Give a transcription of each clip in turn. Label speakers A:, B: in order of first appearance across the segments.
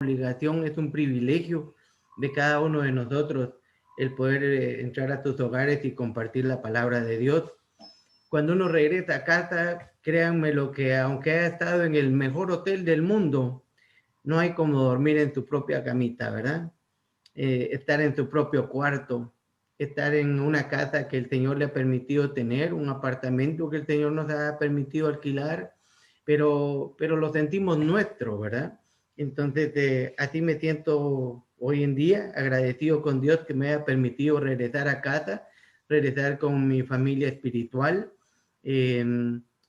A: obligación, es un privilegio de cada uno de nosotros el poder entrar a tus hogares y compartir la palabra de Dios. Cuando uno regresa a casa, créanme lo que aunque haya estado en el mejor hotel del mundo, no hay como dormir en tu propia camita, ¿verdad? Estar en tu propio cuarto, estar en una casa que el Señor le ha permitido tener, un apartamento que el Señor nos ha permitido alquilar, pero lo sentimos nuestro, ¿verdad? Entonces, así me siento hoy en día, agradecido con Dios que me haya permitido regresar a casa, regresar con mi familia espiritual.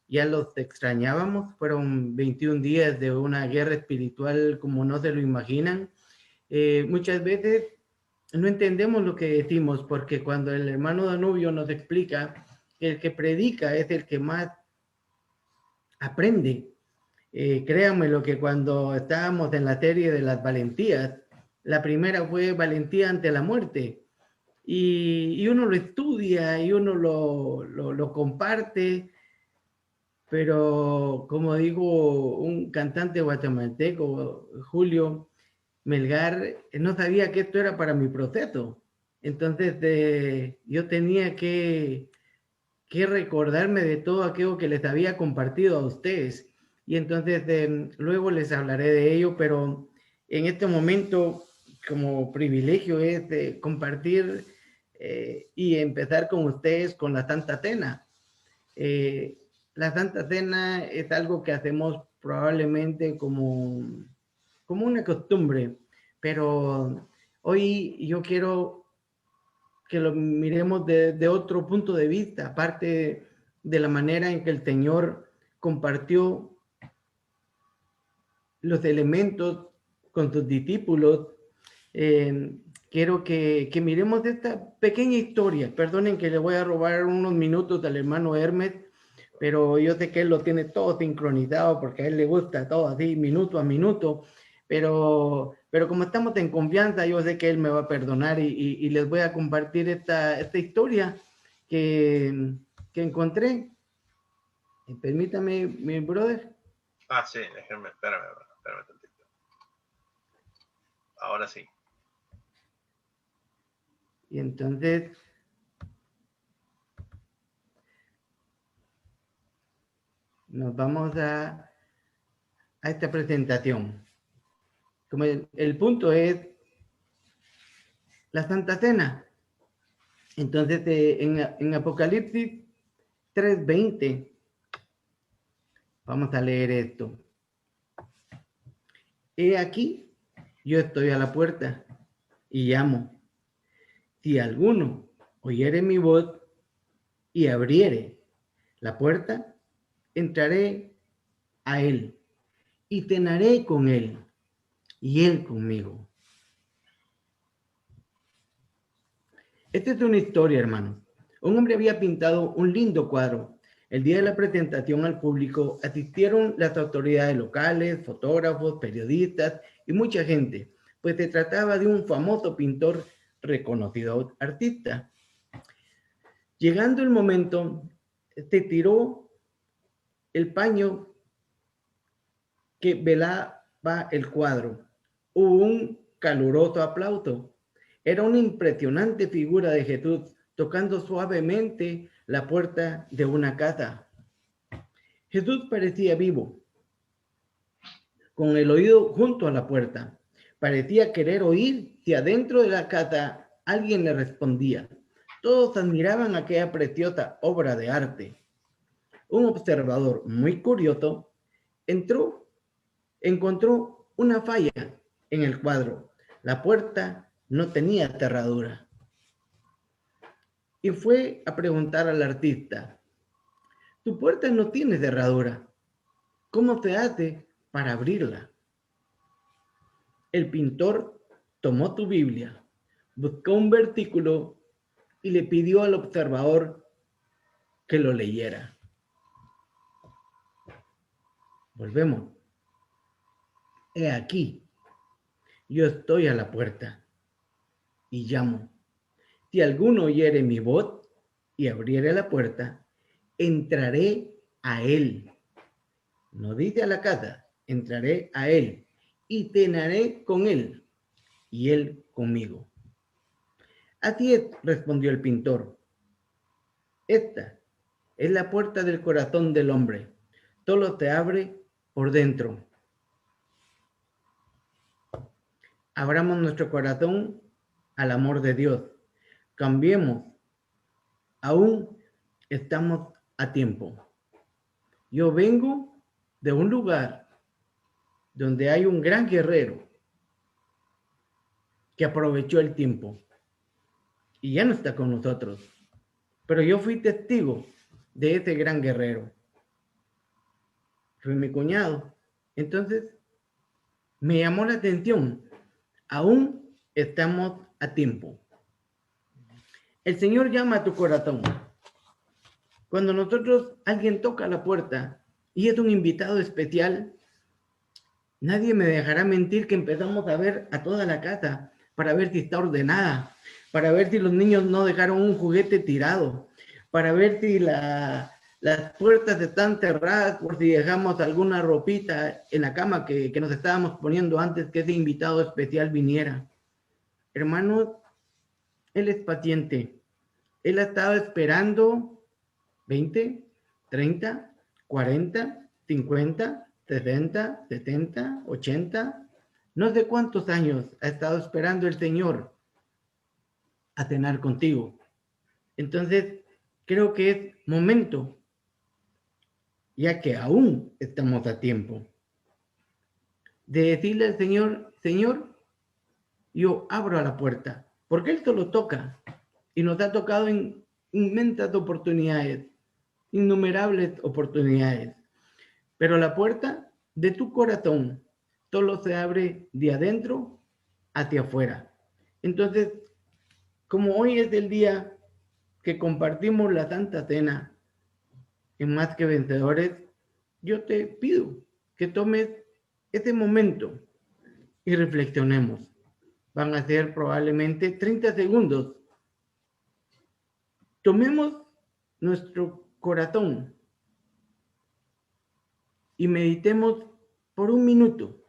A: Ya los extrañábamos, fueron 21 días de una guerra espiritual como no se lo imaginan. Muchas veces no entendemos lo que decimos, porque cuando el hermano Danubio nos explica que el que predica es el que más aprende, créanme lo que cuando estábamos en la serie de las valentías, la primera fue valentía ante la muerte, y uno lo estudia y uno lo comparte, pero como digo, un cantante guatemalteco, Julio Melgar, no sabía que esto era para mi proceso. Entonces, yo tenía que recordarme de todo aquello que les había compartido a ustedes. Y entonces, luego les hablaré de ello, pero en este momento, como privilegio es de compartir y empezar con ustedes con la Santa Cena. Eh, la Santa Cena es algo que hacemos probablemente como una costumbre, pero hoy yo quiero que lo miremos de otro punto de vista, aparte de la manera en que el Señor compartió los elementos con sus discípulos. Quiero que miremos esta pequeña historia. Perdonen que le voy a robar unos minutos al hermano Hermes, pero yo sé que él lo tiene todo sincronizado porque a él le gusta todo así, minuto a minuto. Pero como estamos en confianza, yo sé que él me va a perdonar y les voy a compartir esta historia que encontré. Permítame, mi brother.
B: Sí, espérame tantito. Ahora sí.
A: Y entonces, nos vamos a esta presentación. Como el punto es la Santa Cena. Entonces, en Apocalipsis 3:20, vamos a leer esto. He aquí, yo estoy a la puerta y llamo. Si alguno oyere mi voz y abriere la puerta, entraré a él y cenaré con él y él conmigo. Esta es una historia, hermano. Un hombre había pintado un lindo cuadro. El día de la presentación al público asistieron las autoridades locales, fotógrafos, periodistas y mucha gente, pues se trataba de un famoso pintor reconocido artista. Llegando el momento, se tiró el paño que velaba el cuadro. Hubo un caluroso aplauso. Era una impresionante figura de Jesús tocando suavemente la puerta de una casa. Jesús parecía vivo, con el oído junto a la puerta. Parecía querer oír si adentro de la casa alguien le respondía. Todos admiraban aquella preciosa obra de arte. Un observador muy curioso encontró una falla en el cuadro. La puerta no tenía cerradura. Y fue a preguntar al artista: tu puerta no tiene cerradura, ¿cómo se hace para abrirla? El pintor tomó su Biblia, buscó un versículo y le pidió al observador que lo leyera. Volvemos. He aquí, yo estoy a la puerta y llamo. Si alguno oyere mi voz y abriere la puerta, entraré a él. No dice a la casa, entraré a él y cenaré con él, y él conmigo. Así es, respondió el pintor. Esta es la puerta del corazón del hombre. Todo se abre por dentro. Abramos nuestro corazón al amor de Dios. Cambiemos. Aún estamos a tiempo. Yo vengo de un lugar donde hay un gran guerrero que aprovechó el tiempo y ya no está con nosotros. Pero yo fui testigo de ese gran guerrero. Fue mi cuñado. Entonces, me llamó la atención. Aún estamos a tiempo. El Señor llama a tu corazón. Cuando alguien toca la puerta y es un invitado especial, nadie me dejará mentir que empezamos a ver a toda la casa para ver si está ordenada, para ver si los niños no dejaron un juguete tirado, para ver si las puertas están cerradas por si dejamos alguna ropita en la cama que nos estábamos poniendo antes que ese invitado especial viniera. Hermanos, Él es paciente. Él ha estado esperando 20, 30, 40, 50, 60, 70, 80, no sé cuántos años ha estado esperando el Señor a cenar contigo. Entonces, creo que es momento, ya que aún estamos a tiempo, de decirle al Señor, Señor, yo abro la puerta, porque Él solo toca y nos ha tocado en inmensas oportunidades, innumerables oportunidades. Pero la puerta de tu corazón solo se abre de adentro hacia afuera. Entonces, como hoy es el día que compartimos la Santa Cena en Más que Vencedores, yo te pido que tomes ese momento y reflexionemos. Van a ser probablemente 30 segundos. Tomemos nuestro corazón y meditemos por un minuto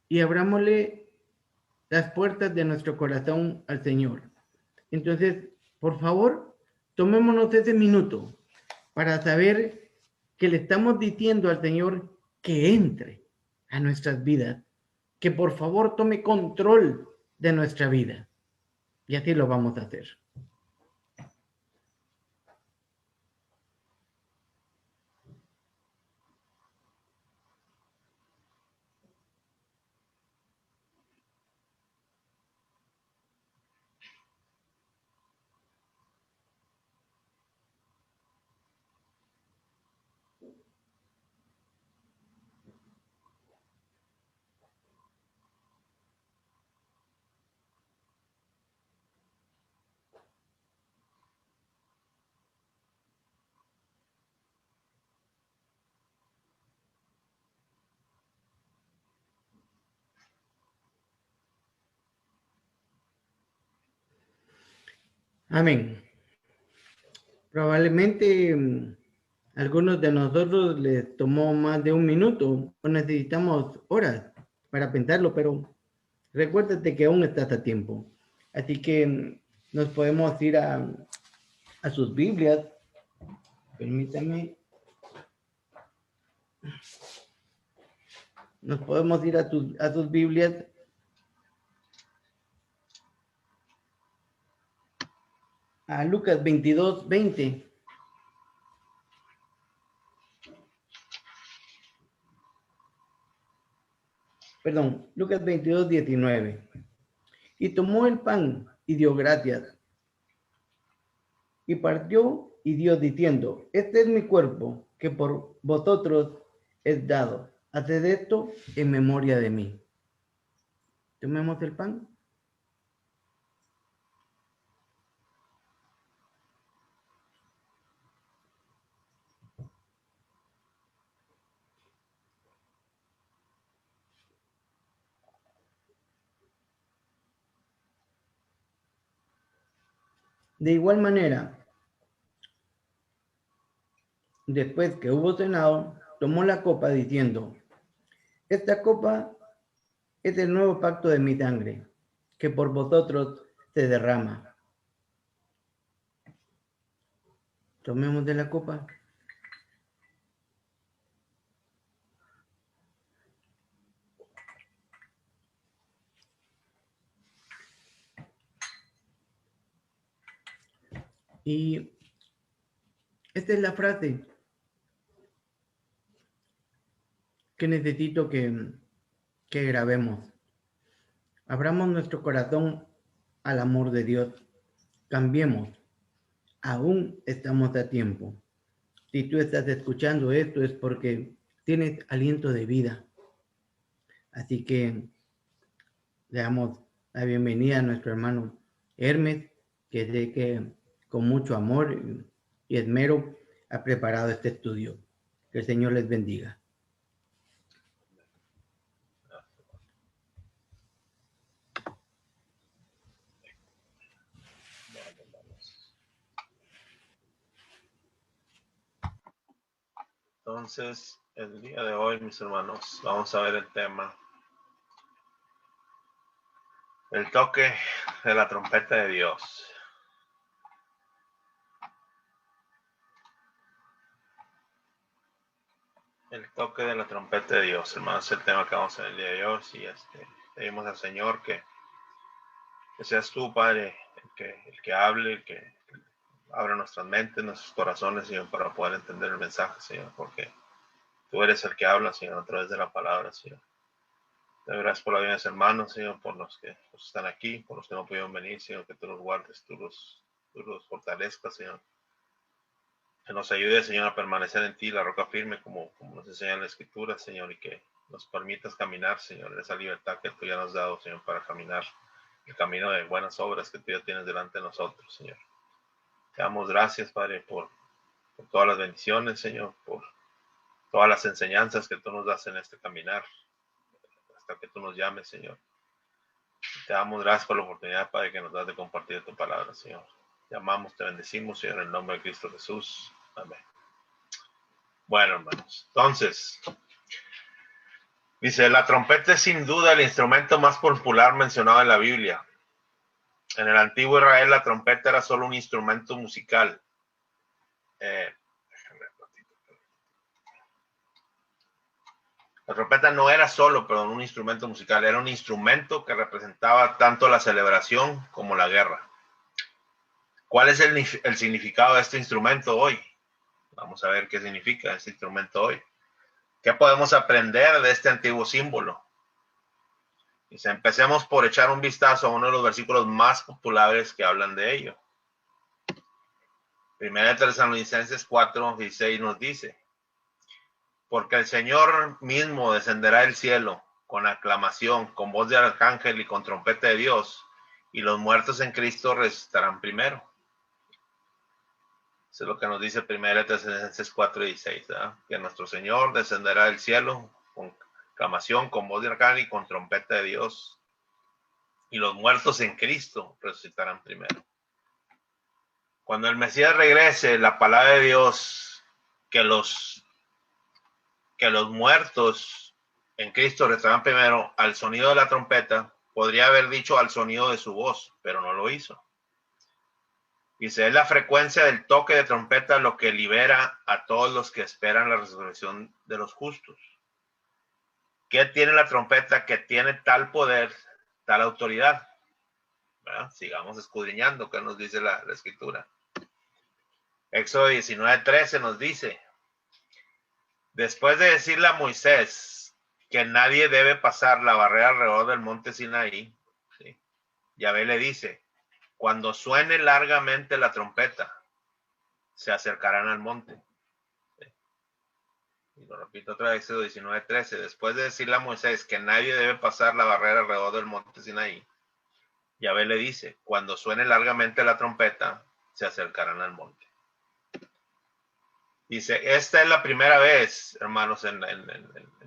A: y abrámosle las puertas de nuestro corazón al Señor. Entonces, por favor, tomémonos ese minuto para saber que le estamos diciendo al Señor que entre a nuestras vidas, que por favor tome control de nuestra vida. Y así lo vamos a hacer. Amén. Probablemente algunos de nosotros les tomó más de un minuto o necesitamos horas para pensarlo, pero recuérdate que aún estás a tiempo. Así que nos podemos ir a sus Biblias. Permítame. Nos podemos ir a sus Biblias. A Lucas 22, 20. Perdón, Lucas 22, 19. Y tomó el pan y dio gracias. Y partió y dio diciendo, este es mi cuerpo que por vosotros es dado. Haced esto en memoria de mí. Tomemos el pan. De igual manera, después que hubo cenado, tomó la copa diciendo, Esta copa es el nuevo pacto de mi sangre, que por vosotros se derrama. Tomemos de la copa. Y esta es la frase que necesito que grabemos. Abramos nuestro corazón al amor de Dios. Cambiemos. Aún estamos a tiempo. Si tú estás escuchando esto es porque tienes aliento de vida. Así que le damos la bienvenida a nuestro hermano Hermes, que sé que con mucho amor y esmero ha preparado este estudio. Que el Señor les bendiga.
B: Entonces, el día de hoy, mis hermanos, vamos a ver el tema: el toque de la trompeta de Dios. El toque de la trompeta de Dios, hermanos, es el tema que vamos a ver el día de hoy. Y pedimos al Señor que seas tú, Padre, el que hable, el que abra nuestras mentes, nuestros corazones, Señor, para poder entender el mensaje, Señor, porque tú eres el que habla, Señor, a través de la palabra, Señor. Te doy gracias por la vida de mis hermanos, Señor, por los que están aquí, por los que no pudieron venir, Señor, que tú los guardes, tú los fortalezcas, Señor. Que nos ayude, Señor, a permanecer en ti, la roca firme, como nos enseña la Escritura, Señor, y que nos permitas caminar, Señor, en esa libertad que tú ya nos has dado, Señor, para caminar el camino de buenas obras que tú ya tienes delante de nosotros, Señor. Te damos gracias, Padre, por todas las bendiciones, Señor, por todas las enseñanzas que tú nos das en este caminar, hasta que tú nos llames, Señor. Te damos gracias por la oportunidad, Padre, que nos das de compartir tu palabra, Señor. Te amamos, te bendecimos, Señor, en el nombre de Cristo Jesús. Amén. Bueno, hermanos, entonces, dice, la trompeta es sin duda el instrumento más popular mencionado en la Biblia. En el antiguo Israel, la trompeta era solo un instrumento musical. La trompeta no era solo, un instrumento musical, era un instrumento que representaba tanto la celebración como la guerra. ¿Cuál es el significado de este instrumento hoy? Vamos a ver qué significa este instrumento hoy. ¿Qué podemos aprender de este antiguo símbolo? Dice, empecemos por echar un vistazo a uno de los versículos más populares que hablan de ello. Primera de Tesalonicenses 4:16 nos dice, porque el Señor mismo descenderá del cielo con aclamación, con voz de arcángel y con trompeta de Dios, y los muertos en Cristo resucitarán primero. Eso es lo que nos dice Primera de Tesalonicenses 4:16, ¿verdad? Que nuestro Señor descenderá del cielo con aclamación, con voz de arcángel y con trompeta de Dios, y los muertos en Cristo resucitarán primero. Cuando el Mesías regrese, la palabra de Dios, que los muertos en Cristo resucitarán primero al sonido de la trompeta, podría haber dicho al sonido de su voz, pero no lo hizo. Dice, es la frecuencia del toque de trompeta lo que libera a todos los que esperan la resurrección de los justos. ¿Qué tiene la trompeta que tiene tal poder, tal autoridad? ¿Verdad? Sigamos escudriñando qué nos dice la Escritura. Éxodo 19:13 nos dice, después de decirle a Moisés que nadie debe pasar la barrera alrededor del monte Sinaí, ¿sí? Yahvé le dice, cuando suene largamente la trompeta, se acercarán al monte. ¿Sí? Y lo repito otra vez, Éxodo 19:13, después de decirle a Moisés que nadie debe pasar la barrera alrededor del monte Sinaí, Yahvé le dice, cuando suene largamente la trompeta, se acercarán al monte. Dice, esta es la primera vez, hermanos, en la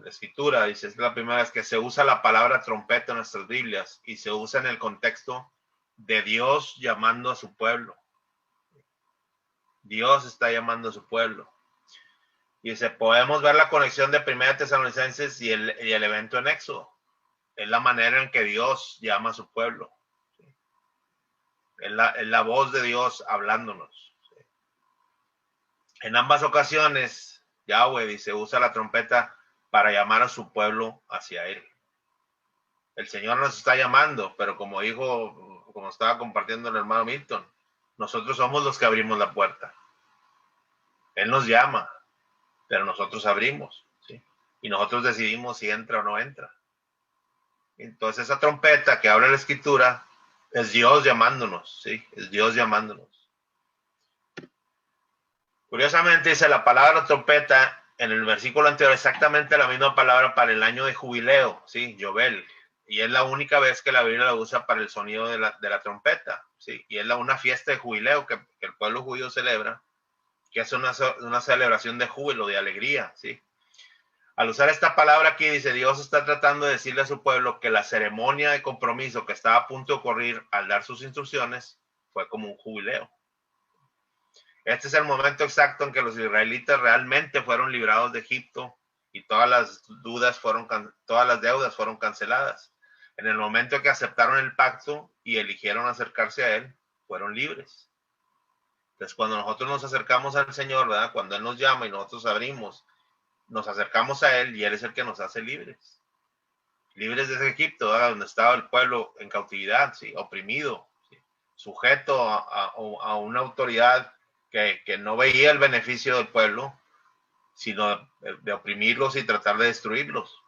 B: Escritura, dice, es la primera vez que se usa la palabra trompeta en nuestras Biblias y se usa en el contexto de Dios llamando a su pueblo. Dios está llamando a su pueblo. Y dice, podemos ver la conexión de 1 Tesalonicenses y el evento en Éxodo. Es la manera en que Dios llama a su pueblo. ¿Sí? Es la voz de Dios hablándonos. ¿Sí? En ambas ocasiones, Yahweh dice, usa la trompeta para llamar a su pueblo hacia él. El Señor nos está llamando, pero como dijo, como estaba compartiendo el hermano Milton, nosotros somos los que abrimos la puerta. Él nos llama, pero nosotros abrimos, ¿sí? Y nosotros decidimos si entra o no entra. Entonces esa trompeta que habla la Escritura es Dios llamándonos, ¿sí? Es Dios llamándonos. Curiosamente dice la palabra trompeta en el versículo anterior exactamente la misma palabra para el año de jubileo, ¿sí? Yobel. Y es la única vez que la Biblia la usa para el sonido de la trompeta, ¿sí? Y es una fiesta de jubileo que el pueblo judío celebra, que es una celebración de júbilo, de alegría, ¿sí? Al usar esta palabra aquí, dice, Dios está tratando de decirle a su pueblo que la ceremonia de compromiso que estaba a punto de ocurrir al dar sus instrucciones fue como un jubileo. Este es el momento exacto en que los israelitas realmente fueron librados de Egipto y todas las deudas fueron canceladas. En el momento en que aceptaron el pacto y eligieron acercarse a él, fueron libres. Entonces, cuando nosotros nos acercamos al Señor, ¿verdad? Cuando Él nos llama y nosotros abrimos, nos acercamos a Él y Él es el que nos hace libres. Libres desde Egipto, ¿verdad? Donde estaba el pueblo en cautividad, ¿sí? Oprimido, ¿sí? Sujeto a una autoridad que no veía el beneficio del pueblo, sino de oprimirlos y tratar de destruirlos.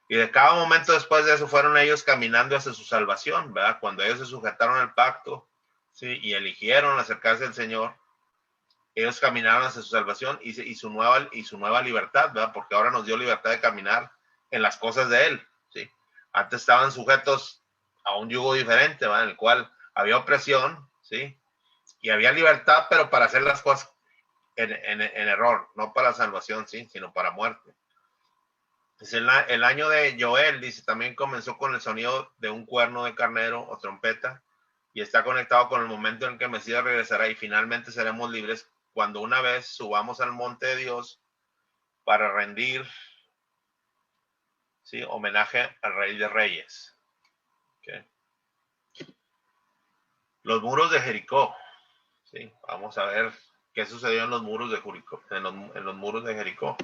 B: Y de cada momento después de eso fueron ellos caminando hacia su salvación, ¿verdad? Cuando ellos se sujetaron al pacto, ¿sí? Y eligieron acercarse al Señor, ellos caminaron hacia su salvación y su nueva libertad, ¿verdad? Porque ahora nos dio libertad de caminar en las cosas de Él, ¿sí? Antes estaban sujetos a un yugo diferente, ¿verdad? En el cual había opresión, ¿sí? Y había libertad, pero para hacer las cosas en error, no para salvación, ¿sí? Sino para muerte. Dice, el año de Joel, dice, también comenzó con el sonido de un cuerno de carnero o trompeta y está conectado con el momento en que el Mesías regresará y finalmente seremos libres cuando una vez subamos al monte de Dios para rendir, ¿sí? Homenaje al Rey de Reyes. ¿Okay? Los muros de Jericó, ¿sí? Vamos a ver qué sucedió en los muros de Jericó. En los muros de Jericó.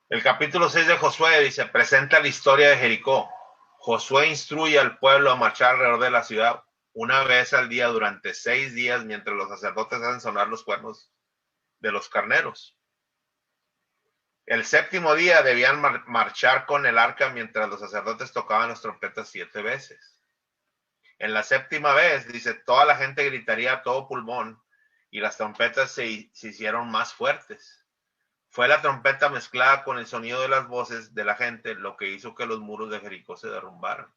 B: El capítulo 6 de Josué dice, presenta la historia de Jericó. Josué instruye al pueblo a marchar alrededor de la ciudad una vez al día durante 6 días mientras los sacerdotes hacen sonar los cuernos de los carneros. El séptimo día debían marchar con el arca mientras los sacerdotes tocaban las trompetas 7 veces. En la séptima vez, dice, toda la gente gritaría a todo pulmón y las trompetas se hicieron más fuertes. Fue la trompeta mezclada con el sonido de las voces de la gente lo que hizo que los muros de Jericó se derrumbaran.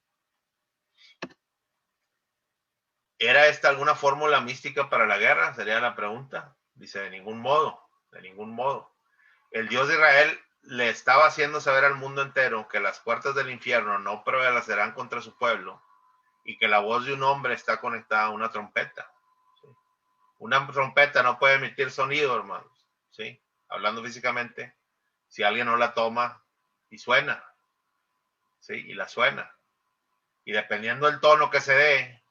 B: ¿Era esta alguna fórmula mística para la guerra? Sería la pregunta. Dice, de ningún modo, de ningún modo. El Dios de Israel le estaba haciendo saber al mundo entero que las puertas del infierno no prevalecerán contra su pueblo y que la voz de un hombre está conectada a una trompeta. ¿Sí? Una trompeta no puede emitir sonido, hermanos. ¿Sí? Hablando físicamente, si alguien no la toma y suena, ¿sí? Y la suena. Y dependiendo del tono que se dé,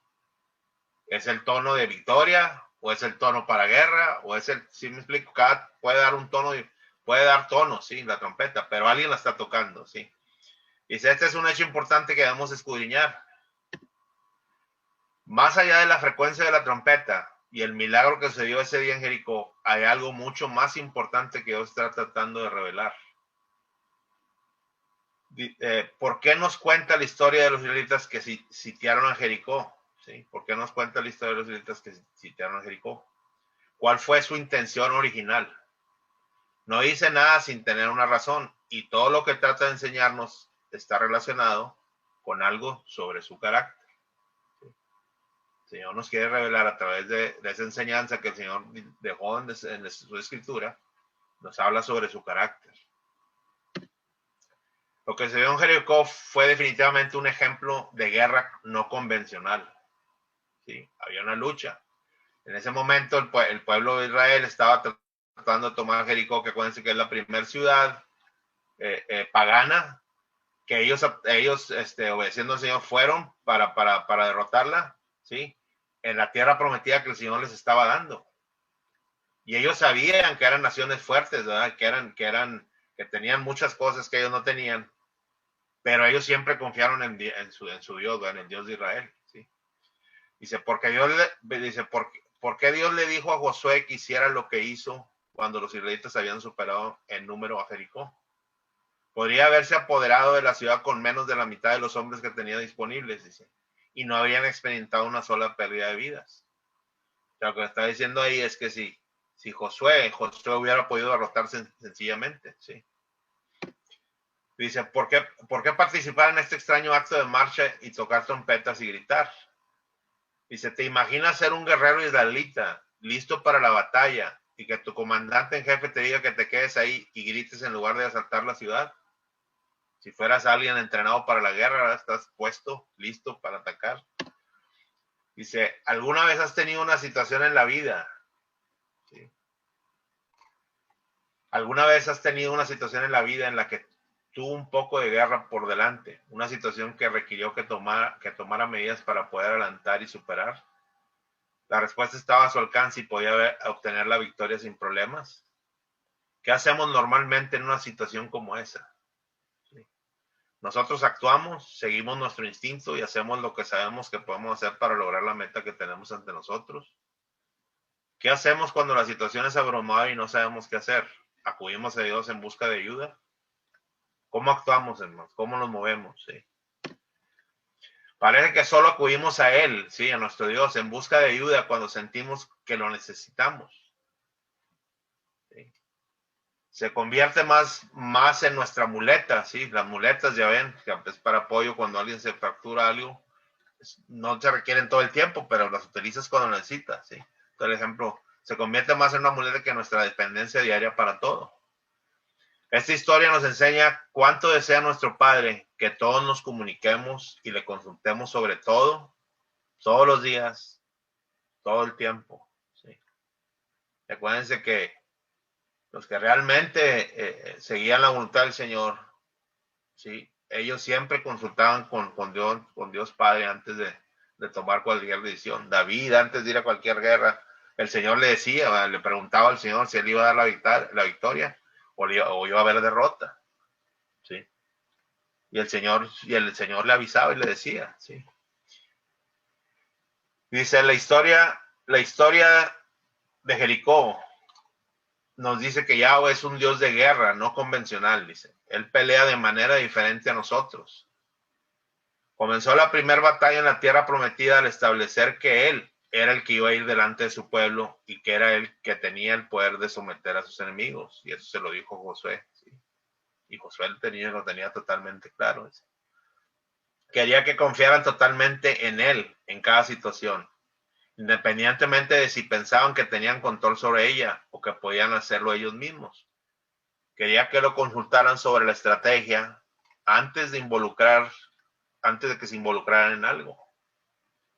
B: es el tono de victoria, o es el tono para guerra, o es el, si me explico, puede dar un tono, puede dar tono, sí, la trompeta, pero alguien la está tocando, sí. Dice, este es un hecho importante que debemos escudriñar. Más allá de la frecuencia de la trompeta y el milagro que sucedió ese día en Jericó, hay algo mucho más importante que Dios está tratando de revelar. ¿Por qué nos cuenta la historia de los israelitas que sitiaron a Jericó? ¿Sí? ¿Por qué nos cuenta la historia de los israelitas que sitiaron a Jericó? ¿Cuál fue su intención original? No dice nada sin tener una razón y todo lo que trata de enseñarnos está relacionado con algo sobre su carácter. ¿Sí? El Señor nos quiere revelar a través de esa enseñanza que el Señor dejó en su escritura, nos habla sobre su carácter. Lo que se vio en Jericó fue definitivamente un ejemplo de guerra no convencional. ¿Sí? Había una lucha. En ese momento el pueblo de Israel estaba tratando de tomar Jericó, que acuérdense que es la primera ciudad pagana, que ellos obedeciendo al Señor fueron para derrotarla, ¿sí? En la tierra prometida que el Señor les estaba dando. Y ellos sabían que eran naciones fuertes, ¿verdad? Que tenían muchas cosas que ellos no tenían, pero ellos siempre confiaron en su Dios, ¿verdad? En el Dios de Israel, ¿sí? Dice, ¿por qué Dios le dijo a Josué que hiciera lo que hizo cuando los israelitas habían superado en número a Jericó? Podría haberse apoderado de la ciudad con menos de la mitad de los hombres que tenía disponibles, dice, y no habrían experimentado una sola pérdida de vidas. O sea, lo que está diciendo ahí es que si Josué hubiera podido derrotar sencillamente, ¿sí? Dice, ¿por qué participar en este extraño acto de marcha y tocar trompetas y gritar? Dice, ¿te imaginas ser un guerrero israelita, listo para la batalla, y que tu comandante en jefe te diga que te quedes ahí y grites en lugar de asaltar la ciudad? Si fueras alguien entrenado para la guerra, estás puesto, listo para atacar. Dice, ¿alguna vez has tenido una situación en la vida? ¿Sí? ¿Alguna vez has tenido una situación en la vida en la que tuvo un poco de guerra por delante? Una situación que requirió que tomara medidas para poder adelantar y superar. La respuesta estaba a su alcance y podía obtener la victoria sin problemas. ¿Qué hacemos normalmente en una situación como esa? ¿Sí? Nosotros actuamos, seguimos nuestro instinto y hacemos lo que sabemos que podemos hacer para lograr la meta que tenemos ante nosotros. ¿Qué hacemos cuando la situación es abrumadora y no sabemos qué hacer? ¿Acudimos a Dios en busca de ayuda? ¿Cómo actuamos, hermanos? ¿Cómo nos movemos? ¿Sí? Parece que solo acudimos a Él, ¿sí? A nuestro Dios, en busca de ayuda cuando sentimos que lo necesitamos. ¿Sí? Se convierte más en nuestra muleta, ¿sí? Las muletas, ya ven, que es para apoyo cuando alguien se fractura algo. No se requieren todo el tiempo, pero las utilizas cuando necesitas, ¿sí? Por ejemplo, se convierte más en una muleta que nuestra dependencia diaria para todo. Esta historia nos enseña cuánto desea nuestro Padre que todos nos comuniquemos y le consultemos sobre todo, todos los días, todo el tiempo, ¿sí? Acuérdense que los que realmente seguían la voluntad del Señor, ¿sí? Ellos siempre consultaban con Dios Padre antes de tomar cualquier decisión. David, antes de ir a cualquier guerra, el Señor le decía, le preguntaba al Señor si él iba a dar la victoria o iba a haber derrota, ¿sí? Y el Señor le avisaba y le decía, ¿sí? Dice la historia de Jericó nos dice que Yahweh es un Dios de guerra, no convencional, dice. Él pelea de manera diferente a nosotros. Comenzó la primera batalla en la tierra prometida al establecer que Él era el que iba a ir delante de su pueblo y que era Él que tenía el poder de someter a sus enemigos. Y eso se lo dijo Josué, ¿sí? Y Josué lo tenía totalmente claro, ¿sí? Quería que confiaran totalmente en Él en cada situación, independientemente de si pensaban que tenían control sobre ella o que podían hacerlo ellos mismos. Quería que lo consultaran sobre la estrategia antes de que se involucraran en algo.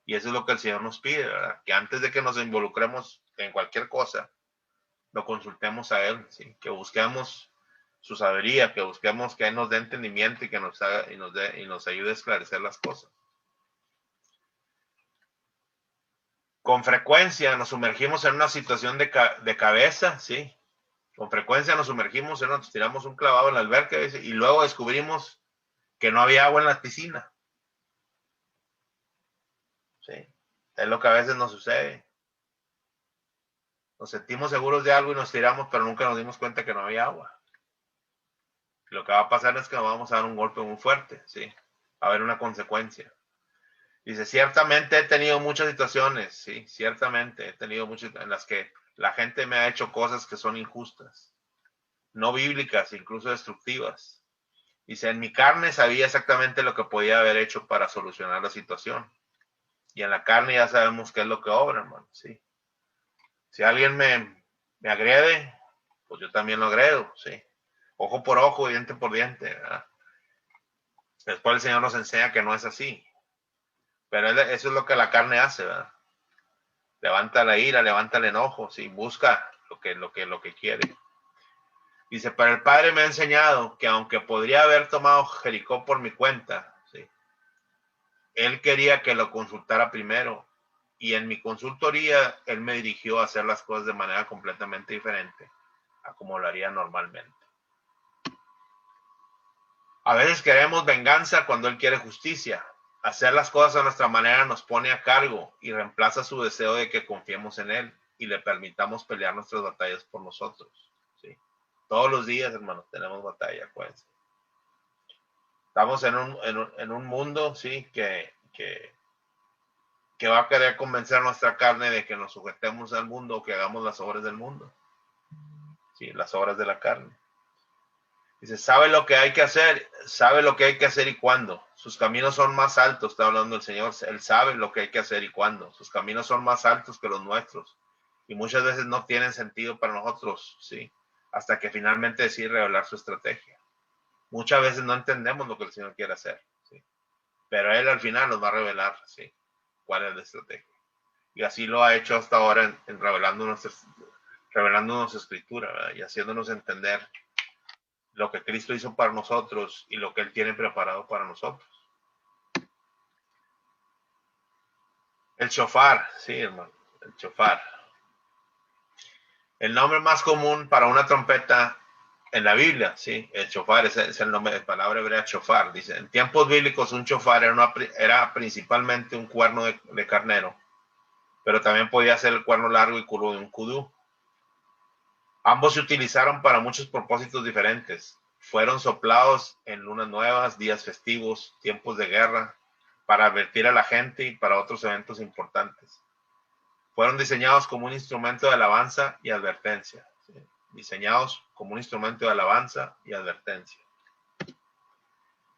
B: Y eso es lo que el Señor nos pide, ¿verdad? Que antes de que nos involucremos en cualquier cosa, lo consultemos a Él, ¿sí? Que busquemos su sabiduría, que busquemos que Él nos dé entendimiento y que nos ayude a esclarecer las cosas. Con frecuencia nos sumergimos en una situación de cabeza, ¿sí? Con frecuencia nos sumergimos, nos tiramos un clavado en la alberca y luego descubrimos que no había agua en la piscina. ¿Sí? Es lo que a veces nos sucede. Nos sentimos seguros de algo y nos tiramos, pero nunca nos dimos cuenta que no había agua. Lo que va a pasar es que nos vamos a dar un golpe muy fuerte, ¿sí? Va a haber una consecuencia. Dice, ciertamente he tenido muchas situaciones, ¿sí? Ciertamente he tenido muchas en las que la gente me ha hecho cosas que son injustas, no bíblicas, incluso destructivas. Dice, en mi carne sabía exactamente lo que podía haber hecho para solucionar la situación. Y en la carne ya sabemos qué es lo que obra, hermano, ¿sí? Si alguien me agrede, pues yo también lo agredo, ¿sí? Ojo por ojo, diente por diente, ¿verdad? Después el Señor nos enseña que no es así. Pero eso es lo que la carne hace, ¿verdad? Levanta la ira, levanta el enojo, ¿sí? Busca lo que quiere. Dice, pero el Padre me ha enseñado que aunque podría haber tomado Jericó por mi cuenta, ¿sí?, Él quería que lo consultara primero. Y en mi consultoría, Él me dirigió a hacer las cosas de manera completamente diferente a como lo haría normalmente. A veces queremos venganza cuando Él quiere justicia. Hacer las cosas a nuestra manera nos pone a cargo y reemplaza su deseo de que confiemos en Él y le permitamos pelear nuestras batallas por nosotros. ¿Sí? Todos los días, hermanos, tenemos batalla, acuérdense. Estamos en un mundo, ¿sí?, que va a querer convencer a nuestra carne de que nos sujetemos al mundo o que hagamos las obras del mundo. ¿Sí? Las obras de la carne. Dice, sabe lo que hay que hacer y cuándo. Sus caminos son más altos, está hablando el Señor. Él sabe lo que hay que hacer y cuándo. Sus caminos son más altos que los nuestros. Y muchas veces no tienen sentido para nosotros, ¿sí?, hasta que finalmente decide revelar su estrategia. Muchas veces no entendemos lo que el Señor quiere hacer, ¿sí?, pero Él al final nos va a revelar, ¿sí?, cuál es la estrategia. Y así lo ha hecho hasta ahora en revelándonos Escritura, ¿verdad?, y haciéndonos entender lo que Cristo hizo para nosotros y lo que Él tiene preparado para nosotros. El shofar, sí, hermano, el shofar. El nombre más común para una trompeta en la Biblia, sí, el shofar es el nombre de la palabra hebrea shofar. Dice, en tiempos bíblicos un shofar era principalmente un cuerno de carnero, pero también podía ser el cuerno largo y curvo de un kudú. Ambos se utilizaron para muchos propósitos diferentes. Fueron soplados en lunas nuevas, días festivos, tiempos de guerra, para advertir a la gente y para otros eventos importantes. Fueron diseñados como un instrumento de alabanza y advertencia. ¿Sí? Diseñados como un instrumento de alabanza y advertencia.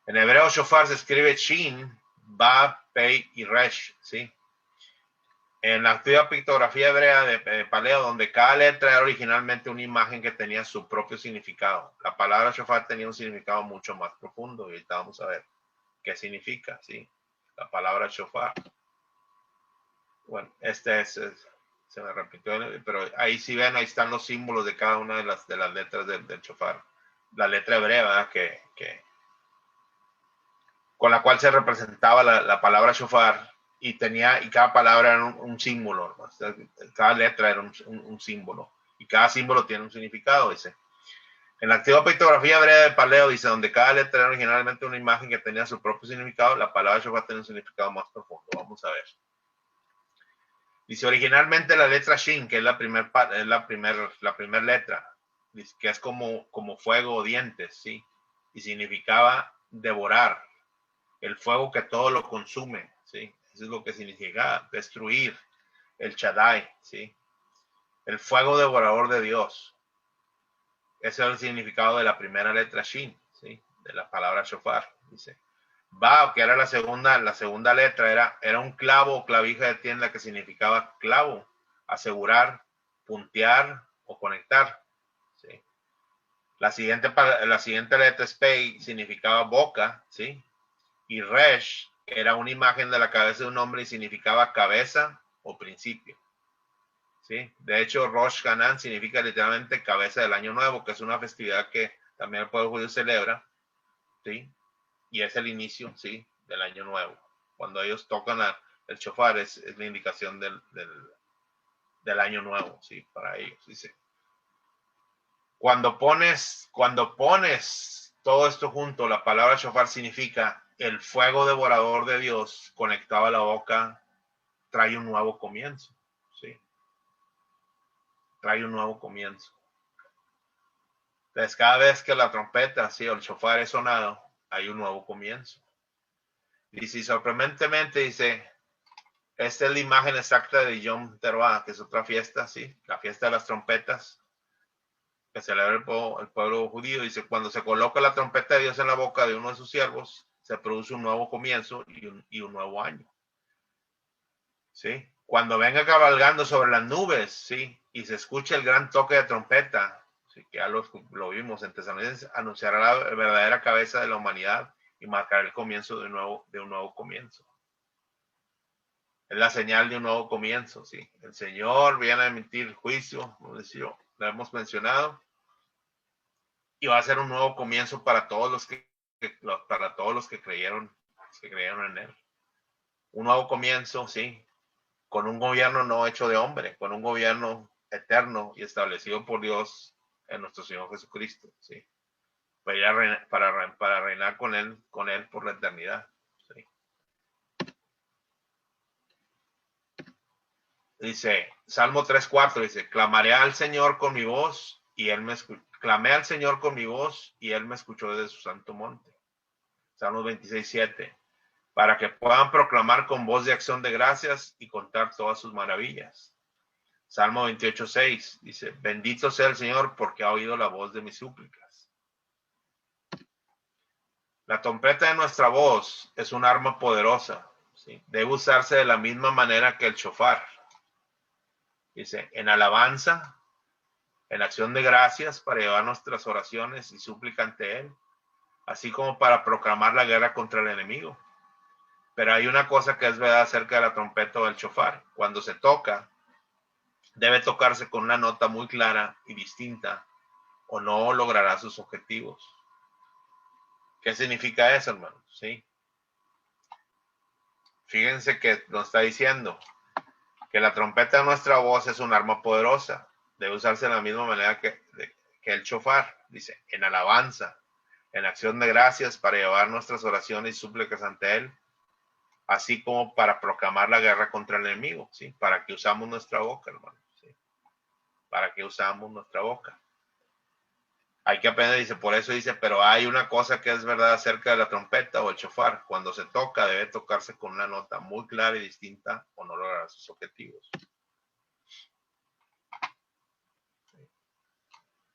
B: En hebreo, shofar se escribe Shin, Bab, Pei y Resh. ¿Sí? En la antigua pictografía hebrea de Paleo, donde cada letra era originalmente una imagen que tenía su propio significado. La palabra shofar tenía un significado mucho más profundo y ahorita vamos a ver qué significa, ¿sí?, la palabra shofar. Bueno, se me repitió, pero ahí sí ven, ahí están los símbolos de cada una de las letras del shofar. La letra hebrea, ¿verdad?, con la cual se representaba la palabra shofar, y cada palabra era un símbolo, ¿no? O sea, cada letra era un símbolo, y cada símbolo tiene un significado, dice. En la antigua pictografía hebrea de Paleo, dice, donde cada letra era originalmente una imagen que tenía su propio significado, la palabra shofar tiene un significado más profundo. Vamos a ver. Dice, originalmente la letra Shin, que es la primera letra, dice, que es como fuego o dientes, ¿sí?, y significaba devorar, el fuego que todo lo consume, ¿sí? Eso es lo que significa destruir, el Shaddai, ¿sí?, el fuego devorador de Dios. Ese es el significado de la primera letra Shin, ¿sí?, de la palabra shofar. Dice, Bab, que era la segunda letra, era un clavo o clavija de tienda, que significaba clavo, asegurar, puntear o conectar, ¿sí? La siguiente letra es Pei, significaba boca, ¿sí? Y Resh era una imagen de la cabeza de un hombre y significaba cabeza o principio, ¿sí? De hecho, Rosh Hashanah significa literalmente cabeza del año nuevo, que es una festividad que también el pueblo judío celebra, ¿sí?, y es el inicio, ¿sí?, del año nuevo. Cuando ellos tocan el shofar es la indicación del año nuevo, ¿sí?, para ellos, dice. Cuando pones todo esto junto, la palabra shofar significa el fuego devorador de Dios conectado a la boca, trae un nuevo comienzo, ¿sí? Trae un nuevo comienzo. Entonces, cada vez que la trompeta, ¿sí?, o el shofar es sonado, hay un nuevo comienzo. Dice, sorprendentemente, dice, esta es la imagen exacta de Yom Teruah, que es otra fiesta, ¿sí?, la fiesta de las trompetas, que celebra el pueblo judío. Dice, cuando se coloca la trompeta de Dios en la boca de uno de sus siervos, se produce un nuevo comienzo y un nuevo año, ¿sí? Cuando venga cabalgando sobre las nubes, ¿sí?, y se escucha el gran toque de trompeta, ¿sí?, que ya lo vimos en Tesalonicenses, anunciará la verdadera cabeza de la humanidad y marcará el comienzo de un nuevo comienzo. Es la señal de un nuevo comienzo, ¿sí? El Señor viene a emitir juicio, como decía, lo hemos mencionado, y va a ser un nuevo comienzo para todos los que creyeron en Él. Un nuevo comienzo, sí, con un gobierno no hecho de hombre, con un gobierno eterno y establecido por Dios en nuestro Señor Jesucristo, sí, para reinar con él por la eternidad, sí. Dice, Salmo 3:4, dice, clamé al Señor con mi voz y Él me escuchó desde su santo monte. Salmo 26:7, para que puedan proclamar con voz de acción de gracias y contar todas sus maravillas. Salmo 28:6 dice, bendito sea el Señor porque ha oído la voz de mis súplicas. La trompeta de nuestra voz es un arma poderosa, ¿sí? Debe usarse de la misma manera que el shofar. Dice, en alabanza, en acción de gracias para llevar nuestras oraciones y súplica ante Él, así como para proclamar la guerra contra el enemigo. Pero hay una cosa que es verdad acerca de la trompeta o del shofar. Cuando se toca, debe tocarse con una nota muy clara y distinta o no logrará sus objetivos. ¿Qué significa eso, hermano? ¿Sí? Fíjense que nos está diciendo que la trompeta de nuestra voz es un arma poderosa. Debe usarse de la misma manera que el shofar. Dice, en alabanza, en acción de gracias para llevar nuestras oraciones y súplicas ante Él, así como para proclamar la guerra contra el enemigo, ¿sí? ¿Para qué usamos nuestra boca, hermano? ¿Sí? ¿Para qué usamos nuestra boca? Hay que aprender, dice, por eso dice, pero hay una cosa que es verdad acerca de la trompeta o el shofar. Cuando se toca, debe tocarse con una nota muy clara y distinta o no logrará sus objetivos.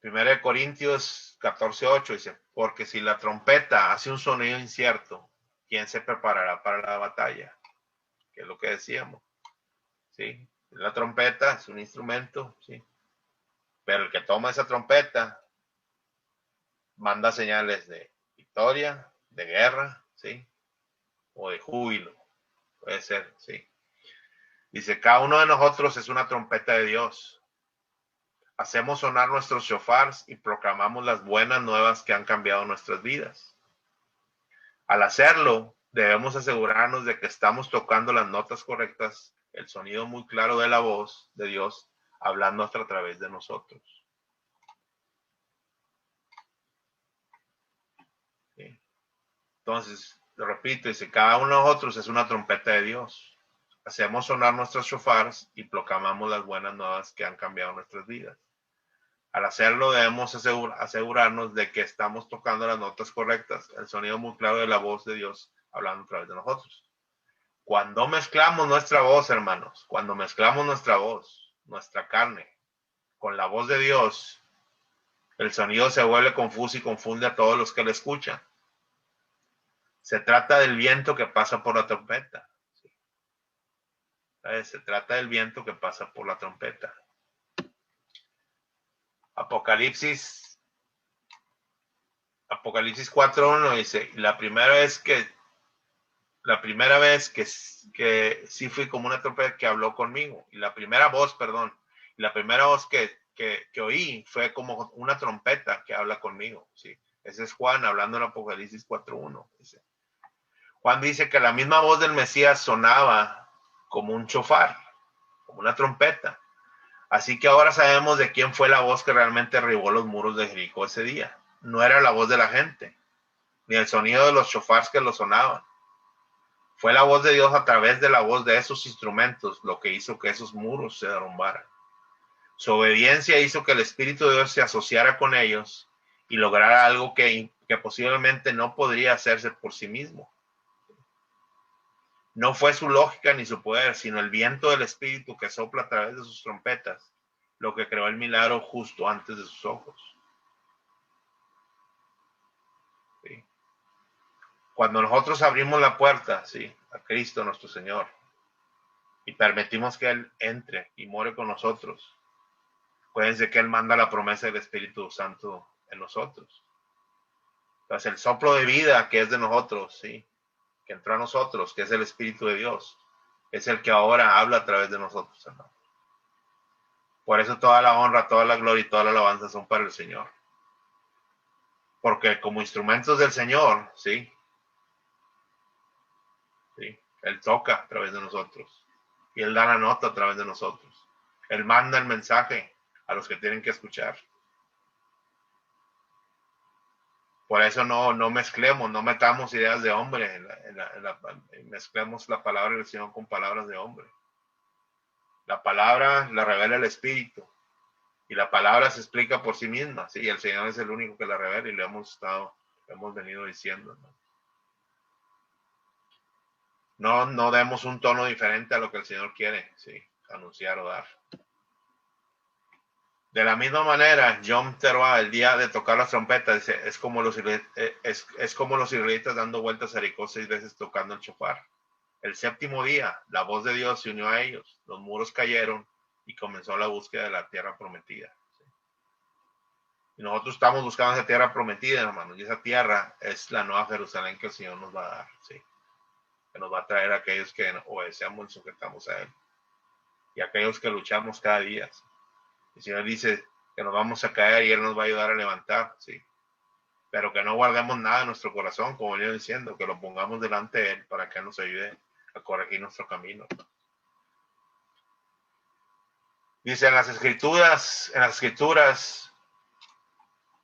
B: 1 Corintios 14:8 dice, porque si la trompeta hace un sonido incierto, ¿quién se preparará para la batalla? Que es lo que decíamos, ¿sí? La trompeta es un instrumento, ¿sí? Pero el que toma esa trompeta manda señales de victoria, de guerra, ¿sí? O de júbilo, puede ser, ¿sí? Dice, cada uno de nosotros es una trompeta de Dios. Hacemos sonar nuestros shofars y proclamamos las buenas nuevas que han cambiado nuestras vidas. Al hacerlo, debemos asegurarnos de que estamos tocando las notas correctas, el sonido muy claro de la voz de Dios hablando a través de nosotros. ¿Sí? Entonces, lo repito, dice, cada uno de nosotros es una trompeta de Dios. Hacemos sonar nuestros shofars y proclamamos las buenas nuevas que han cambiado nuestras vidas. Al hacerlo, debemos asegurarnos de que estamos tocando las notas correctas, el sonido muy claro de la voz de Dios hablando a través de nosotros. Cuando mezclamos nuestra voz, hermanos, cuando mezclamos nuestra voz, nuestra carne, con la voz de Dios, el sonido se vuelve confuso y confunde a todos los que le escuchan. Se trata del viento que pasa por la trompeta. Se trata del viento que pasa por la trompeta. Apocalipsis 4:1 dice, la primera vez que sí fui como una trompeta que habló conmigo. Y la primera voz que oí fue como una trompeta que habla conmigo. ¿Sí? Ese es Juan hablando en Apocalipsis 4:1. Juan dice que la misma voz del Mesías sonaba como un shofar, como una trompeta. Así que ahora sabemos de quién fue la voz que realmente derribó los muros de Jericó ese día. No era la voz de la gente, ni el sonido de los shofars que lo sonaban. Fue la voz de Dios a través de la voz de esos instrumentos lo que hizo que esos muros se derrumbaran. Su obediencia hizo que el Espíritu de Dios se asociara con ellos y lograra algo que posiblemente no podría hacerse por sí mismo. No fue su lógica ni su poder, sino el viento del Espíritu que sopla a través de sus trompetas, lo que creó el milagro justo antes de sus ojos. ¿Sí? Cuando nosotros abrimos la puerta, ¿sí?, a Cristo nuestro Señor, y permitimos que Él entre y more con nosotros, acuérdense que Él manda la promesa del Espíritu Santo en nosotros. Entonces el soplo de vida que es de nosotros, ¿sí?, que entró a nosotros, que es el Espíritu de Dios, es el que ahora habla a través de nosotros, hermano. Por eso toda la honra, toda la gloria y toda la alabanza son para el Señor. Porque como instrumentos del Señor, ¿sí? ¿Sí? Él toca a través de nosotros. Y Él da la nota a través de nosotros. Él manda el mensaje a los que tienen que escuchar. Por eso no mezclemos, no metamos ideas de hombre. Mezclemos la palabra del Señor con palabras de hombre. La palabra la revela el Espíritu. Y la palabra se explica por sí misma, ¿sí? Y el Señor es el único que la revela y lo hemos venido diciendo, ¿no? No demos un tono diferente a lo que el Señor quiere, ¿sí? Anunciar o dar. De la misma manera, Yom Teruah, el día de tocar las trompetas, dice, es como los israelitas dando vueltas a Jericó 6 veces tocando el shofar. El séptimo día, la voz de Dios se unió a ellos, los muros cayeron y comenzó la búsqueda de la tierra prometida. Y nosotros estamos buscando esa tierra prometida, hermanos, y esa tierra es la nueva Jerusalén que el Señor nos va a dar, ¿sí? Que nos va a traer a aquellos que obedecemos y sujetamos a Él, y a aquellos que luchamos cada día, ¿sí? El Señor dice que nos vamos a caer y Él nos va a ayudar a levantar, ¿sí? Pero que no guardemos nada en nuestro corazón, como yo diciendo, que lo pongamos delante de Él para que Él nos ayude a corregir nuestro camino. Dice en las escrituras,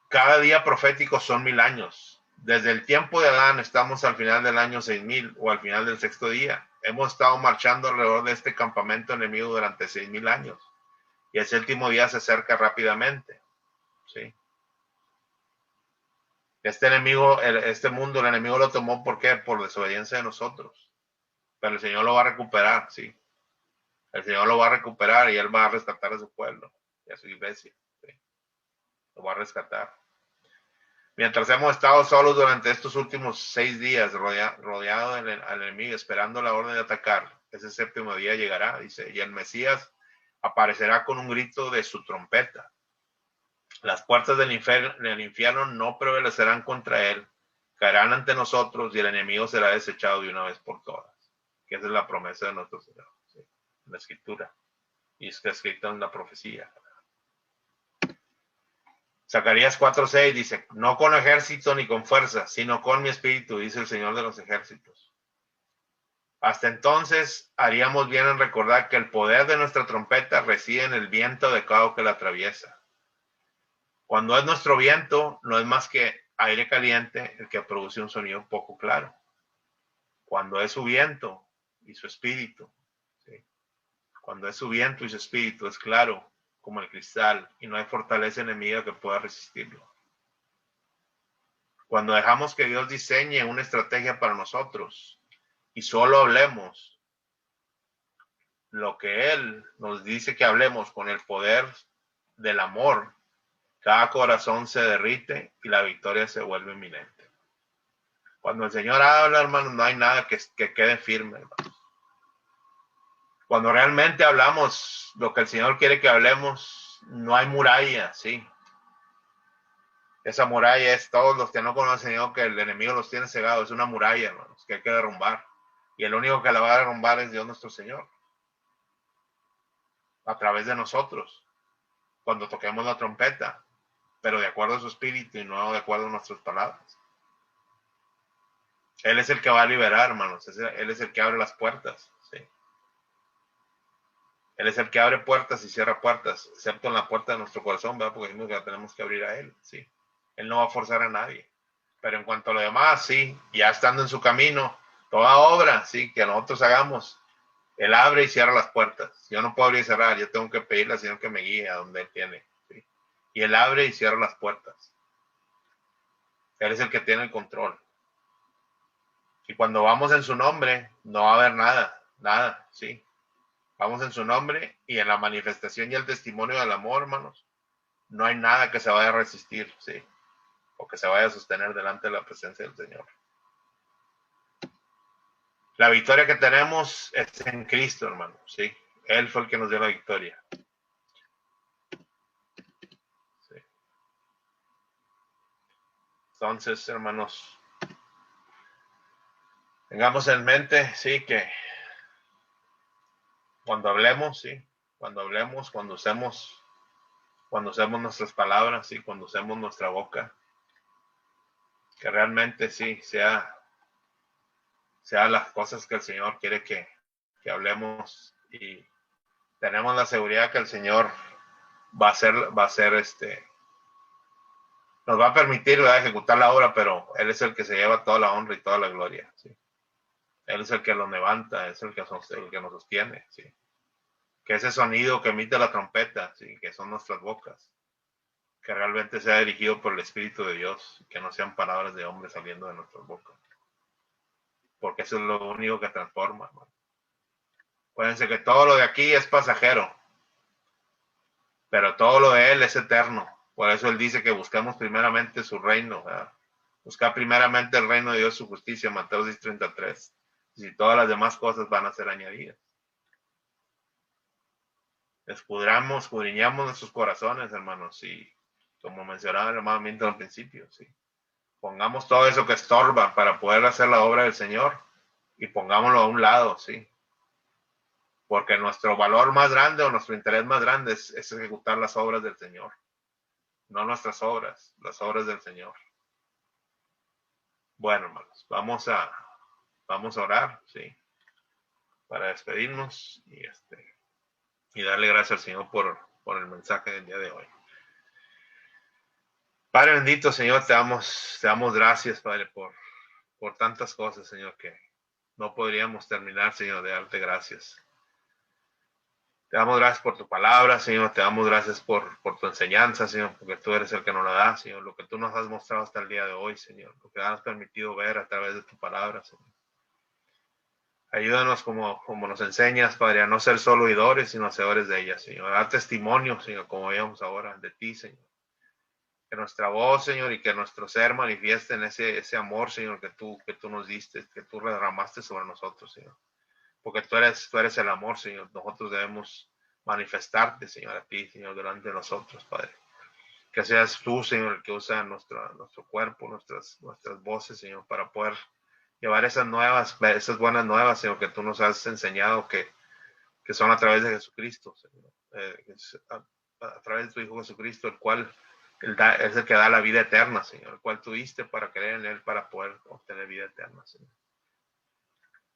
B: cada día profético son 1000 años. Desde el tiempo de Adán estamos al final del año 6000 o al final del sexto día. Hemos estado marchando alrededor de este campamento enemigo durante 6000 años. Y el séptimo día se acerca rápidamente, ¿sí? Este enemigo, este mundo, el enemigo lo tomó, ¿por qué? Por desobediencia de nosotros. Pero el Señor lo va a recuperar, ¿sí? El Señor lo va a recuperar y Él va a rescatar a su pueblo y a su iglesia, ¿sí? Lo va a rescatar. Mientras hemos estado solos durante estos últimos 6 días, rodeado al enemigo, esperando la orden de atacar, ese séptimo día llegará, dice, y el Mesías aparecerá con un grito de su trompeta. Las puertas del infierno no prevalecerán contra él, caerán ante nosotros y el enemigo será desechado de una vez por todas. Que esa es la promesa de nuestro Señor, ¿sí? En la Escritura. Y está escrito en la profecía. Zacarías 4:6 dice, no con ejército ni con fuerza, sino con mi espíritu, dice el Señor de los ejércitos. Hasta entonces haríamos bien en recordar que el poder de nuestra trompeta reside en el viento adecuado que la atraviesa. Cuando es nuestro viento, no es más que aire caliente el que produce un sonido poco claro. Cuando es su viento y su espíritu, ¿sí? Cuando es su viento y su espíritu es claro como el cristal y no hay fortaleza enemiga que pueda resistirlo. Cuando dejamos que Dios diseñe una estrategia para nosotros y solo hablemos lo que Él nos dice que hablemos con el poder del amor, cada corazón se derrite y la victoria se vuelve inminente. Cuando el Señor habla, hermanos, no hay nada que quede firme, hermanos. Cuando realmente hablamos lo que el Señor quiere que hablemos, no hay muralla, ¿sí? Esa muralla es todos los que no conocen al Señor, que el enemigo los tiene cegados. Es una muralla, hermanos, que hay que derrumbar. Y el único que la va a derrumbar es Dios nuestro Señor. A través de nosotros. Cuando toquemos la trompeta. Pero de acuerdo a su espíritu y no de acuerdo a nuestras palabras. Él es el que va a liberar, hermanos. Él es el que abre las puertas, ¿sí? Él es el que abre puertas y cierra puertas, excepto en la puerta de nuestro corazón, ¿verdad? Porque la tenemos que abrir a Él, ¿sí? Él no va a forzar a nadie. Pero en cuanto a lo demás, sí, ya estando en su camino, toda obra, sí, que nosotros hagamos, Él abre y cierra las puertas. Yo no puedo abrir y cerrar, yo tengo que pedirle al Señor que me guíe a donde Él tiene, ¿sí? Y Él abre y cierra las puertas. Él es el que tiene el control. Y cuando vamos en su nombre, no va a haber nada, ¿sí? Vamos en su nombre y en la manifestación y el testimonio del amor, hermanos, no hay nada que se vaya a resistir, ¿sí? O que se vaya a sostener delante de la presencia del Señor. La victoria que tenemos es en Cristo, hermano, ¿sí? Él fue el que nos dio la victoria. ¿Sí? Entonces, hermanos, tengamos en mente, sí, que Cuando hablemos, sí. Cuando hablemos, cuando usemos nuestras palabras, sí, cuando usemos nuestra boca, que realmente sí sea las cosas que el Señor quiere que hablemos, y tenemos la seguridad que el Señor va a ser nos va a permitir, ¿verdad?, ejecutar la obra, pero Él es el que se lleva toda la honra y toda la gloria, ¿sí? Él es el que lo levanta, es el que nos sostiene, ¿sí? Que ese sonido que emite la trompeta, ¿sí?, que son nuestras bocas, que realmente sea dirigido por el Espíritu de Dios, que no sean palabras de hombres saliendo de nuestras bocas, porque eso es lo único que transforma, hermano. Acuérdense que todo lo de aquí es pasajero, pero todo lo de Él es eterno. Por eso Él dice que buscamos primeramente su reino, ¿verdad? Buscar primeramente el reino de Dios, su justicia, Mateo 6:33. Y todas las demás cosas van a ser añadidas. Escudriñamos nuestros corazones, hermanos, y como mencionaba el hermano Minton al principio, sí. Pongamos todo eso que estorba para poder hacer la obra del Señor y pongámoslo a un lado, sí. Porque nuestro valor más grande o nuestro interés más grande es ejecutar las obras del Señor. No nuestras obras, las obras del Señor. Bueno, hermanos, vamos a orar, sí, para despedirnos y darle gracias al Señor por el mensaje del día de hoy. Padre bendito, Señor, te damos gracias, Padre, por tantas cosas, Señor, que no podríamos terminar, Señor, de darte gracias. Te damos gracias por tu palabra, Señor. Te damos gracias por tu enseñanza, Señor, porque tú eres el que nos la da, Señor. Lo que tú nos has mostrado hasta el día de hoy, Señor. Lo que has permitido ver a través de tu palabra, Señor. Ayúdanos como nos enseñas, Padre, a no ser solo oidores, sino hacedores de ella, Señor. A dar testimonio, Señor, como veíamos ahora, de ti, Señor. Que nuestra voz, Señor, y que nuestro ser manifiesten ese amor, Señor, que tú nos diste, que tú derramaste sobre nosotros, Señor. Porque tú eres el amor, Señor. Nosotros debemos manifestarte, Señor, a ti, Señor, delante de nosotros, Padre. Que seas tú, Señor, el que usa nuestro cuerpo, nuestras voces, Señor, para poder llevar esas buenas nuevas, Señor, que tú nos has enseñado, que son a través de Jesucristo, Señor. A través de tu Hijo Jesucristo, el cual es el que da la vida eterna, Señor, el cual tuviste para creer en Él, para poder obtener vida eterna, Señor.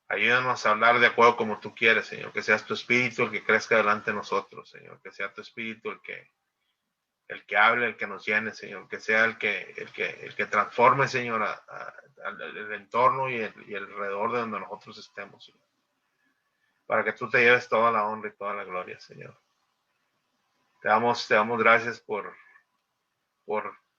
B: Ayúdanos a hablar de acuerdo como tú quieres, Señor. Que seas tu espíritu el que crezca delante de nosotros, Señor. Que sea tu espíritu el que hable, el que nos llene, Señor. Que sea el que transforme, Señor, el entorno y el alrededor de donde nosotros estemos, Señor. Para que tú te lleves toda la honra y toda la gloria, Señor. Te damos gracias por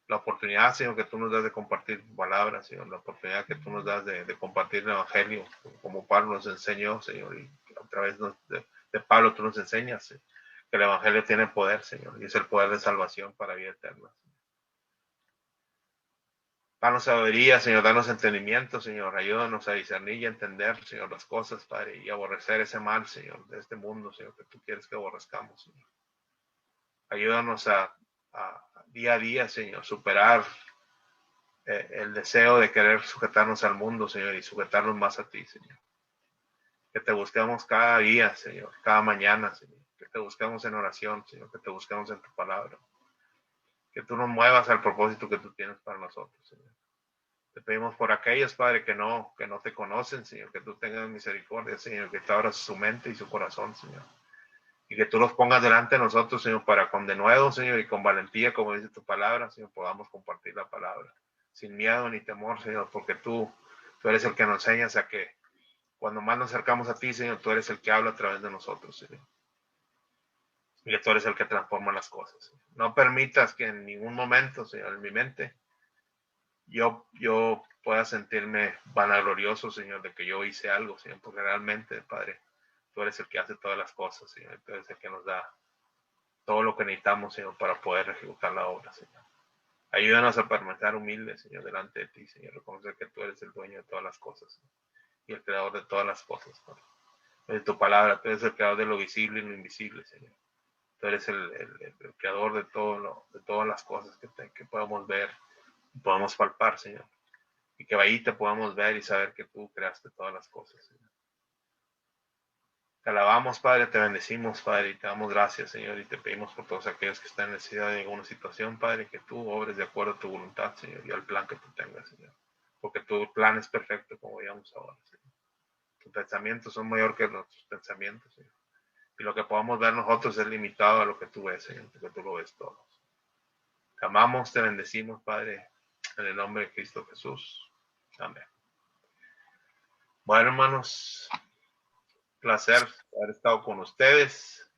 B: la oportunidad, Señor, que tú nos das de compartir tu palabra, Señor, la oportunidad que tú nos das de compartir el Evangelio, como Pablo nos enseñó, Señor, y a través de Pablo tú nos enseñas, que el Evangelio tiene poder, Señor, y es el poder de salvación para vida eterna. Danos sabiduría, Señor, danos entendimiento, Señor, ayúdanos a discernir y entender, Señor, las cosas, Padre, y aborrecer ese mal, Señor, de este mundo, Señor, que tú quieres que aborrezcamos, Señor. Ayúdanos a día a día, Señor, superar el deseo de querer sujetarnos al mundo, Señor, y sujetarnos más a ti, Señor. Que te busquemos cada día, Señor, cada mañana, Señor. Que te busquemos en oración, Señor, que te busquemos en tu palabra. Que tú nos muevas al propósito que tú tienes para nosotros, Señor. Te pedimos por aquellos, Padre, que no te conocen, Señor, que tú tengas misericordia, Señor, que te abras su mente y su corazón, Señor. Y que tú los pongas delante de nosotros, Señor, para con denuedo, Señor, y con valentía, como dice tu palabra, Señor, podamos compartir la palabra. Sin miedo ni temor, Señor, porque tú eres el que nos enseñas a que cuando más nos acercamos a ti, Señor, tú eres el que habla a través de nosotros, Señor. Y que tú eres el que transforma las cosas, Señor. No permitas que en ningún momento, Señor, en mi mente, yo pueda sentirme vanaglorioso, Señor, de que yo hice algo, Señor, porque realmente, Padre, tú eres el que hace todas las cosas, Señor. Tú eres el que nos da todo lo que necesitamos, Señor, para poder ejecutar la obra, Señor. Ayúdanos a permanecer humildes, Señor, delante de ti, Señor. Reconocer que tú eres el dueño de todas las cosas, Señor, y el creador de todas las cosas, Padre. De tu palabra, tú eres el creador de lo visible y lo invisible, Señor. Tú eres el creador de todas las cosas que podemos ver y podemos palpar, Señor. Y que ahí te podamos ver y saber que tú creaste todas las cosas, Señor. Te alabamos, Padre, te bendecimos, Padre, y te damos gracias, Señor, y te pedimos por todos aquellos que están en necesidad de alguna situación, Padre, que tú obres de acuerdo a tu voluntad, Señor, y al plan que tú tengas, Señor. Porque tu plan es perfecto, como veíamos ahora, Señor. Tus pensamientos son mayor que nuestros pensamientos, Señor. Y lo que podamos ver nosotros es limitado a lo que tú ves, Señor, porque tú lo ves todo. Te amamos, te bendecimos, Padre, en el nombre de Cristo Jesús. Amén. Bueno, hermanos, placer haber estado con ustedes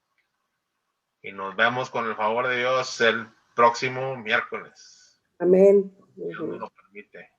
B: y nos vemos con el favor de Dios el próximo miércoles.
C: Amén.
B: Dios me lo permite.